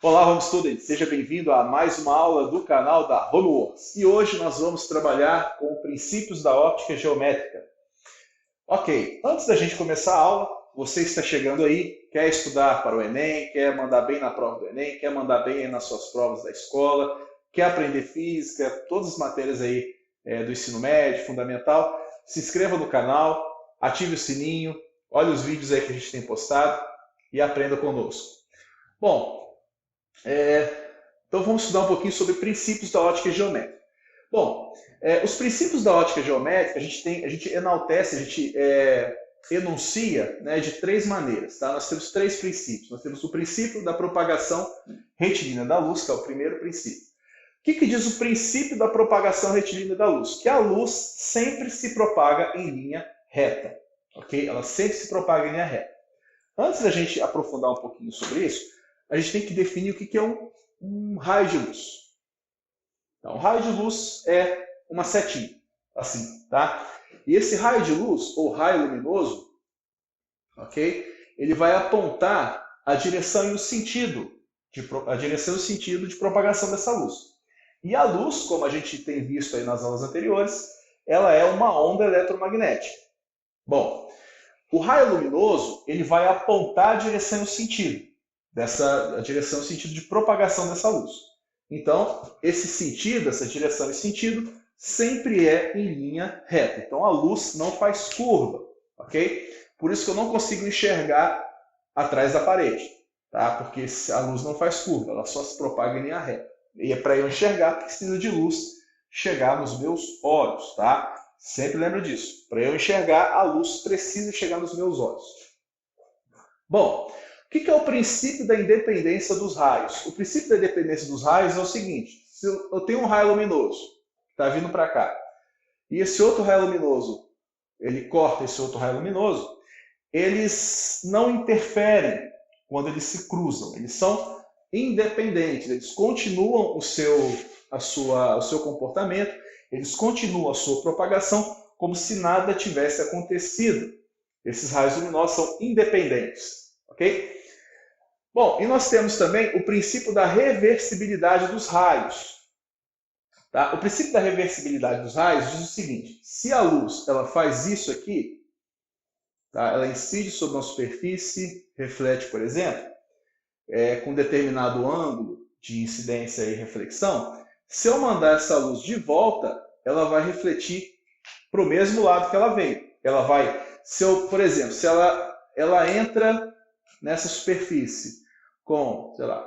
Olá, Home Student! Seja bem-vindo a mais uma aula do canal da HomeWorks. E hoje nós vamos trabalhar com princípios da óptica geométrica. Ok, antes da gente começar a aula, você está chegando aí, quer estudar para o Enem, quer mandar bem na prova do Enem, quer mandar bem nas suas provas da escola, quer aprender física, todas as matérias aí do ensino médio, fundamental, se inscreva no canal, ative o sininho, olhe os vídeos aí que a gente tem postado e aprenda conosco. Bom, então vamos estudar um pouquinho sobre princípios da ótica geométrica. Bom, os princípios da ótica geométrica a gente enaltece, a gente enuncia, né, de três maneiras. Tá? Nós temos três princípios. Nós temos o princípio da propagação retilínea da luz, que é o primeiro princípio. O que diz o princípio da propagação retilínea da luz? Que a luz sempre se propaga em linha reta. Okay? Ela sempre se propaga em linha reta. Antes da gente aprofundar um pouquinho sobre isso, a gente tem que definir o que é um raio de luz. Então, um raio de luz é uma setinha, assim, tá? E esse raio de luz, ou raio luminoso, ok? Ele vai apontar a direção e o sentido de propagação dessa luz. E a luz, como a gente tem visto aí nas aulas anteriores, ela é uma onda eletromagnética. Bom, o raio luminoso, ele vai apontar a direção e o sentido. A direção e sentido de propagação dessa luz. Então, esse sentido, essa direção e sentido, sempre é em linha reta. Então, a luz não faz curva, ok? Por isso que eu não consigo enxergar atrás da parede, tá? Porque a luz não faz curva, ela só se propaga em linha reta. E é para eu enxergar, precisa de luz chegar nos meus olhos, tá? Sempre lembra disso. Para eu enxergar, a luz precisa chegar nos meus olhos. Bom, o que é o princípio da independência dos raios? O princípio da independência dos raios é o seguinte: se eu tenho um raio luminoso que está vindo para cá, e esse outro raio luminoso, ele corta esse outro raio luminoso, eles não interferem quando eles se cruzam. Eles são independentes, eles continuam o seu comportamento, eles continuam a sua propagação como se nada tivesse acontecido. Esses raios luminosos são independentes, ok? Bom, e nós temos também o princípio da reversibilidade dos raios. Tá? O princípio da reversibilidade dos raios diz o seguinte: se a luz ela faz isso aqui, tá? Ela incide sobre uma superfície, reflete, por exemplo, com determinado ângulo de incidência e reflexão, se eu mandar essa luz de volta, ela vai refletir para o mesmo lado que ela veio. Ela vai, por exemplo, se ela entra nessa superfície com, sei lá,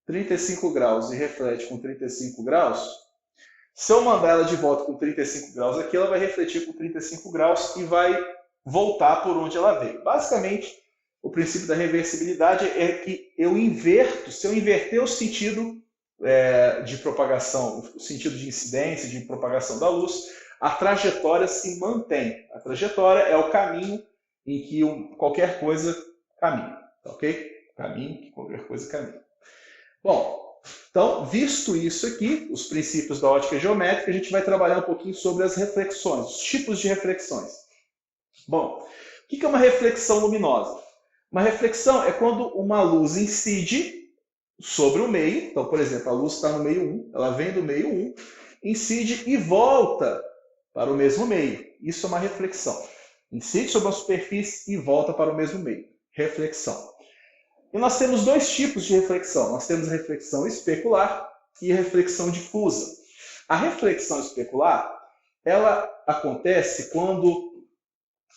35 graus e reflete com 35 graus, se eu mandar ela de volta com 35 graus aqui, ela vai refletir com 35 graus e vai voltar por onde ela veio. Basicamente, o princípio da reversibilidade é que se eu inverter o sentido de propagação, o sentido de incidência, de propagação da luz, a trajetória se mantém. A trajetória é o caminho em que qualquer coisa caminha, ok? Caminho que qualquer coisa caminha. Bom, então, visto isso aqui, os princípios da ótica geométrica, a gente vai trabalhar um pouquinho sobre as reflexões, os tipos de reflexões. Bom, o que é uma reflexão luminosa? Uma reflexão é quando uma luz incide sobre o meio. Então, por exemplo, a luz está no meio 1, ela vem do meio 1, incide e volta para o mesmo meio. Isso é uma reflexão. Incide sobre a superfície e volta para o mesmo meio. Reflexão. E nós temos dois tipos de reflexão. Nós temos a reflexão especular e a reflexão difusa. A reflexão especular, ela acontece quando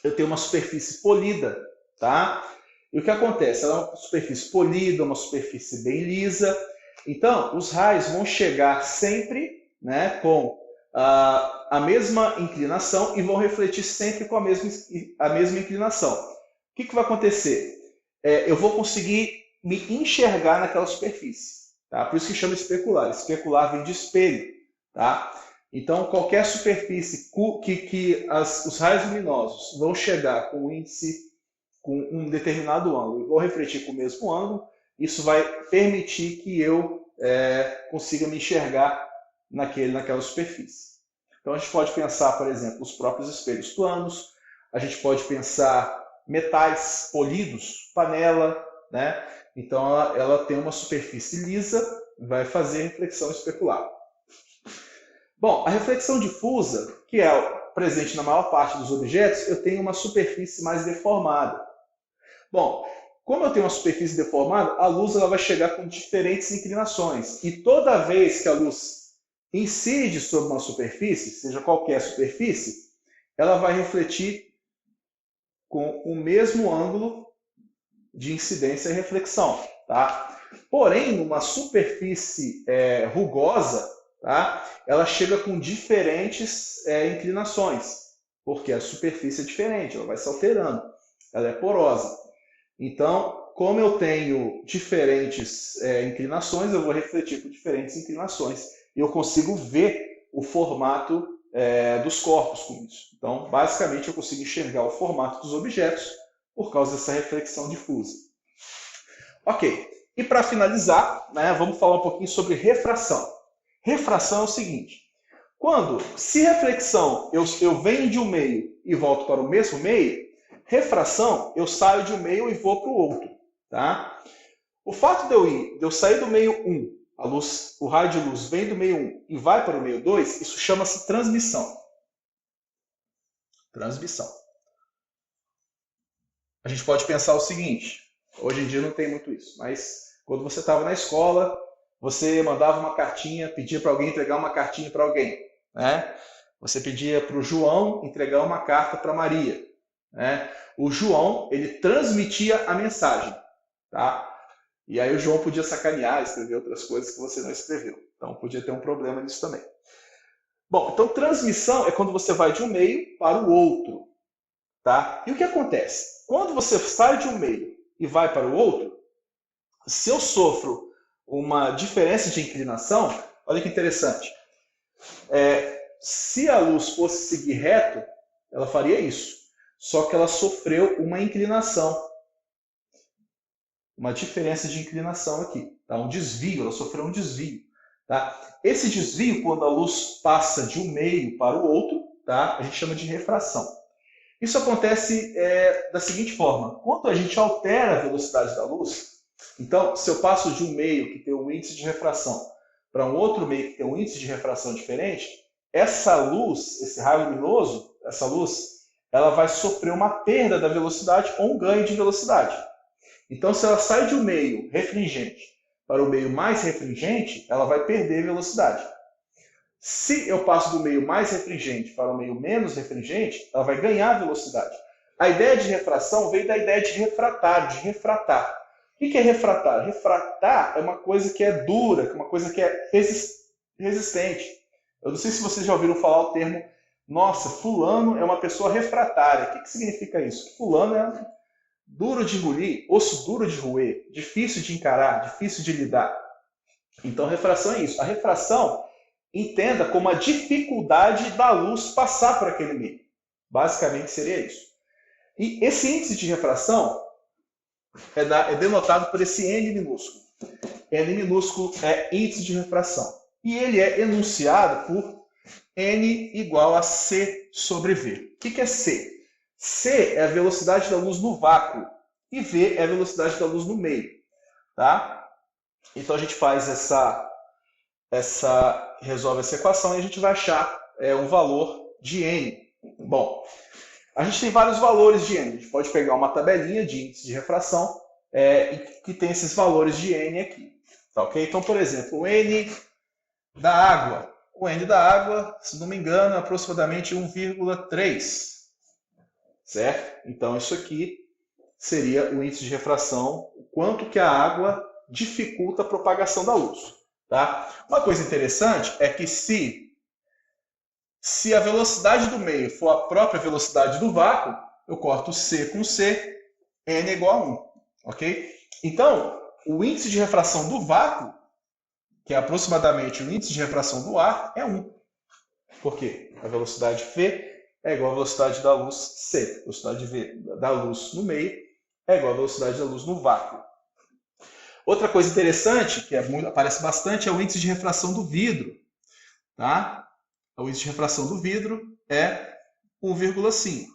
eu tenho uma superfície polida, tá? E o que acontece? Ela é uma superfície polida, uma superfície bem lisa. Então, os raios vão chegar sempre, né, com a mesma inclinação e vão refletir sempre com a mesma inclinação. O que vai acontecer? Eu vou conseguir me enxergar naquela superfície. Tá? Por isso que chama especular. Especular vem de espelho. Tá? Então, qualquer superfície que os raios luminosos vão chegar com índice, com um determinado ângulo, e vão refletir com o mesmo ângulo, isso vai permitir que eu consiga me enxergar naquela superfície. Então, a gente pode pensar, por exemplo, os próprios espelhos planos, a gente pode pensar metais polidos, panela, né? Então ela tem uma superfície lisa, vai fazer reflexão especular. Bom, a reflexão difusa, que é presente na maior parte dos objetos, eu tenho uma superfície mais deformada. Bom, como eu tenho uma superfície deformada, a luz ela vai chegar com diferentes inclinações. E toda vez que a luz incide sobre uma superfície, seja qualquer superfície, ela vai refletir com o mesmo ângulo de incidência e reflexão. Tá? Porém, numa superfície rugosa, tá? Ela chega com diferentes inclinações, porque a superfície é diferente, ela vai se alterando, ela é porosa. Então, como eu tenho diferentes inclinações, eu vou refletir com diferentes inclinações. E eu consigo ver o formato dos corpos com isso. Então, basicamente, eu consigo enxergar o formato dos objetos por causa dessa reflexão difusa. Ok, e para finalizar, né, vamos falar um pouquinho sobre refração. Refração é o seguinte, se reflexão eu venho de um meio e volto para o mesmo meio, refração, eu saio de um meio e vou para o outro. Tá? O fato de eu sair do meio 1, o raio de luz vem do meio 1 e vai para o meio 2, isso chama-se transmissão. Transmissão. A gente pode pensar o seguinte, hoje em dia não tem muito isso, mas quando você estava na escola, você mandava uma cartinha, pedia para alguém entregar uma cartinha para alguém. Né? Você pedia para o João entregar uma carta para Maria. Né? O João, ele transmitia a mensagem. Tá? E aí o João podia sacanear, escrever outras coisas que você não escreveu. Então podia ter um problema nisso também. Bom, então transmissão é quando você vai de um meio para o outro. Tá? E o que acontece? Quando você sai de um meio e vai para o outro, se eu sofro uma diferença de inclinação, olha que interessante. Se a luz fosse seguir reto, ela faria isso. Só que ela sofreu uma inclinação. Uma diferença de inclinação aqui. Tá? Um desvio, ela sofreu um desvio. Tá? Esse desvio, quando a luz passa de um meio para o outro, tá? A gente chama de refração. Isso acontece da seguinte forma. Quando a gente altera a velocidade da luz, então, se eu passo de um meio que tem um índice de refração para um outro meio que tem um índice de refração diferente, essa luz, esse raio luminoso, essa luz, ela vai sofrer uma perda da velocidade ou um ganho de velocidade. Então, se ela sai de um meio refringente para o meio mais refringente, ela vai perder velocidade. Se eu passo do meio mais refringente para o meio menos refringente, ela vai ganhar velocidade. A ideia de refração veio da ideia de refratar, de refratar. O que é refratar? Refratar é uma coisa que é dura, uma coisa que é resistente. Eu não sei se vocês já ouviram falar o termo, nossa, fulano é uma pessoa refratária. O que significa isso? Que fulano é duro de engolir, osso duro de roer, difícil de encarar, difícil de lidar. Então, refração é isso. A refração, entenda como a dificuldade da luz passar por aquele meio. Basicamente seria isso. E esse índice de refração é denotado por esse N minúsculo. N minúsculo é índice de refração. E ele é enunciado por N igual a C sobre V. O que é C? C é a velocidade da luz no vácuo. E V é a velocidade da luz no meio. Tá? Então a gente faz resolve essa equação e a gente vai achar um valor de N. Bom, a gente tem vários valores de N. A gente pode pegar uma tabelinha de índice de refração que tem esses valores de N aqui. Tá, ok? Então, por exemplo, o N da água. O N da água, se não me engano, é aproximadamente 1,3. Certo? Então, isso aqui seria o índice de refração, o quanto que a água dificulta a propagação da luz. Tá? Uma coisa interessante é que se a velocidade do meio for a própria velocidade do vácuo, eu corto C com C, N é igual a 1. Ok? Então, o índice de refração do vácuo, que é aproximadamente o índice de refração do ar, é 1. Por quê? A velocidade V é igual à velocidade da luz C. A velocidade V da luz no meio é igual à velocidade da luz no vácuo. Outra coisa interessante, que aparece bastante, é o índice de refração do vidro. Tá? O índice de refração do vidro é 1,5.